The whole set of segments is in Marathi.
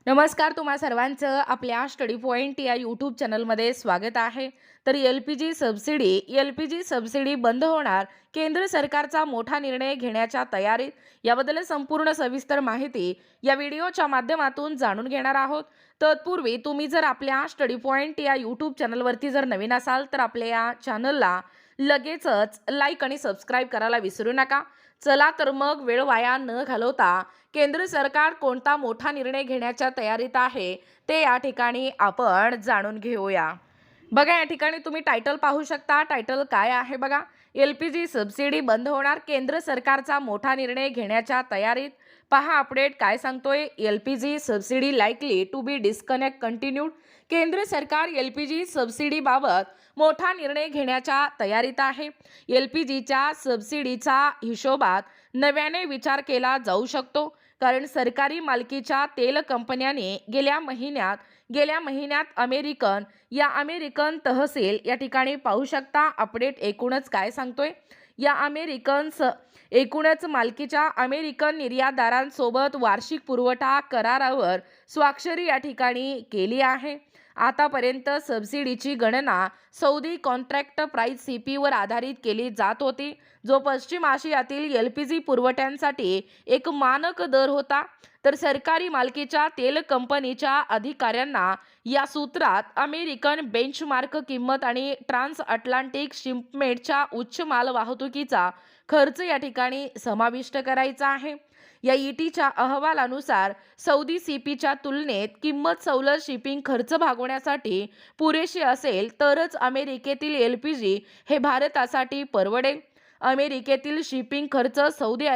नमस्कार, तुम्हा सर्वांचं आपल्या स्टडी पॉइंट या यूट्यूब चॅनलमध्ये स्वागत आहे. तर एल पी जी सबसिडी बंद होणार, केंद्र सरकारचा मोठा निर्णय घेण्याच्या तयारीत, याबद्दल संपूर्ण सविस्तर माहिती या व्हिडिओच्या माध्यमातून जाणून घेणार आहोत. तत्पूर्वी तुम्ही जर आपल्या स्टडी पॉइंट या यूट्यूब चॅनलवरती जर नवीन असाल तर आपल्या या चॅनलला लगेचच लाईक आणि सबस्क्राईब करायला विसरू नका. चला तर मग वेळ वाया न घालवता केंद्र सरकार कोणता मोठा निर्णय घेण्याच्या तयारीत आहे ते या ठिकाणी आपण जाणून घेऊया. बघा, या ठिकाणी तुम्ही टायटल पाहू शकता. टायटल काय आहे बघा, एल-पी-जी सबसिडी बंद होणार, केंद्र सरकारचा मोठा निर्णय घेण्याच्या तयारीत. पहा अपडेट काय सांगतोय. LPG subsidy likely to be disconnect continued. केंद्र सरकार एल-पी-जी सबसिडी बाबत मोठा निर्णय घेण्याच्या तयारीत आहे. एल-पी-जीच्या सबसिडीचा हिशोबात नव्याने विचार केला जाऊ शकतो, कारण सरकारी मालकीच्या तेल कंपन्यांनी गेल्या महिन्यात अमेरिकन तहसील या ठिकाणी पाहू शकता. अपडेट एकूणच काय सांगतोय. एकूणच मालकीच्या अमेरिकन निर्यातदारांसोबत वार्षिक पुरवठा करारावर स्वाक्षरी या ठिकाणी केली आहे. आतापर्यंत सबसिडीची गणना सौदी कॉन्ट्रॅक्ट प्राइस सीपी वर आधारित केली जात होती, जो पश्चिम आशियातील एल-पी-जी पुरवठ्यांसाठी एक मानक दर होता. तर सरकारी मालकीच्या तेल कंपनीच्या अधिकाऱ्यांना या सूत्रात अमेरिकन बेंचमार्क किंमत आणि ट्रान्स अटलांटिक शिपमेंटच्या उच्च माल वाहतुकीचा खर्च या ठिकाणी समाविष्ट करायचा आहे. या ईटीच्या अहवालानुसार सौदी सीपीच्या तुलनेत किंमत सवलत शिपिंग खर्च भागवण्यासाठी पुरेशी असेल तरच अमेरिकेतील एल-पी-जी हे भारतासाठी परवडेल. अमेरिकेतील शिपिंग खर्च सौदी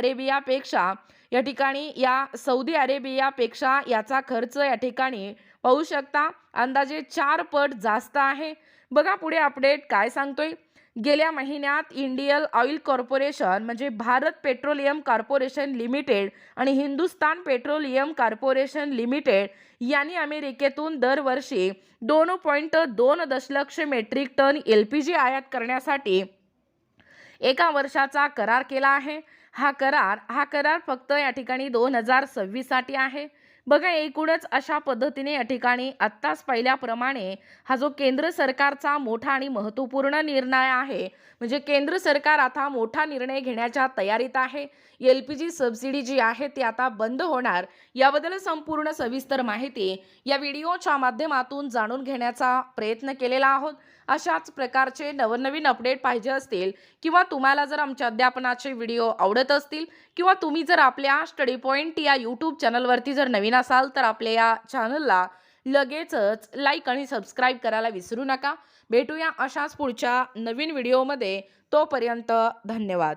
अरेबियापेक्षा याचा खर्च या ठिकाणी पाहू शकता अंदाजे 4 पट जास्त आहे. बघा पुढे अपडेट काय सांगतोय. गेल्या महिन्यात इंडियन ऑइल कॉर्पोरेशन म्हणजे भारत पेट्रोलियम कॉर्पोरेशन लिमिटेड आणि हिंदुस्तान पेट्रोलियम कॉर्पोरेशन लिमिटेड यांनी अमेरिकेतून दरवर्षी 2.2 दशलक्ष मेट्रिक टन एल-पी-जी आयात करण्यासाठी 1 वर्षाचा करार केला आहे. हा करार फक्त या ठिकाणी 2026 साठी आहे. बघा, एकूणच अशा पद्धतीने या ठिकाणी आत्ताच पाहिल्याप्रमाणे हा जो केंद्र सरकारचा मोठा आणि महत्त्वपूर्ण निर्णय आहे, म्हणजे केंद्र सरकार आता मोठा निर्णय घेण्याच्या तयारीत आहे. एल-पी-जी सबसिडी जी आहे ती आता बंद होणार, याबद्दल संपूर्ण सविस्तर माहिती या व्हिडिओच्या माध्यमातून जाणून घेण्याचा प्रयत्न केलेला आहोत. अशाच प्रकारचे नवनवीन अपडेट पाहिजे असतील किंवा तुम्हाला जर आमच्या अध्यापनाचे व्हिडिओ आवडत असतील किंवा तुम्ही जर आपल्या स्टडी पॉइंट या यूट्यूब चॅनलवरती जर नवीन असाल तर आपल्या या चॅनलला लगेचच लाईक आणि सबस्क्राईब करायला विसरू नका. भेटूया अशाच पुढच्या नवीन व्हिडिओमध्ये. तोपर्यंत धन्यवाद.